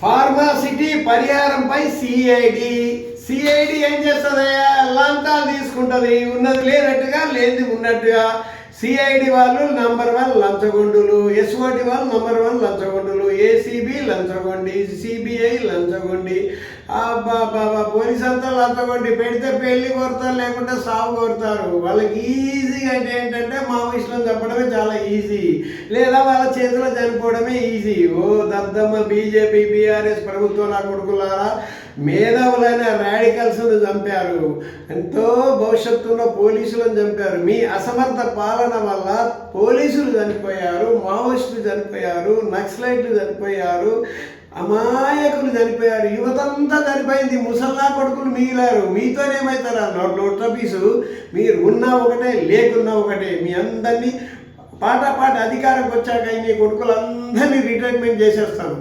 Pharma city పరిహారంపై CID ఏం చేస్తుందయ్యా? లంచాలు తీసుకుంటుంది. ఉన్నది లేనట్టుగా, లేనిది ఉన్నట్టుగా. సిఐడి వాళ్ళు నంబర్ 1 లంచగొండులు, ఎస్ఓటి వాళ్ళు నంబర్ 1 లంచగొండులు, ఏసీబీ లంచగొండి, సిబిఐ లంచగొండి, బాబా పోలీస్ అంతా లంచగొండి. పెడితే పెళ్లి కొడతారు, లేకుంటే సాగు కొడతారు. వాళ్ళకి ఈజీగా అంటే ఏంటంటే మావోయిస్టులను చెప్పడమే చాలా ఈజీ, లేదా వాళ్ళ చేతిలో చనిపోవడమే ఈజీ. ఓ దద్దమ్మ బీజేపీ బీఆర్ఎస్ ప్రభుత్వం నా కొడుకులారా, మేధావులైన రాడికల్స్ను చంపారు. ఎంతో భవిష్యత్తులో పోలీసులను చంపారు. మీ అసమర్థ పాలన వల్ల పోలీసులు చనిపోయారు, మావోయిస్టులు చనిపోయారు, నక్సలైట్లు చనిపోయారు, అమాయకులు చనిపోయారు, యువతంతా చనిపోయింది. ముసల్లా కొడుకులు మిగిలారు. మీతోనేమవుతారా? నోట్ల పీసు. మీరు ఉన్నా ఒకటే, లేకున్నా ఒకటే. మీ అందరినీ పాట అధికారంకి వచ్చాక మీ కొడుకులందరినీ రిటైర్మెంట్ చేసేస్తాను.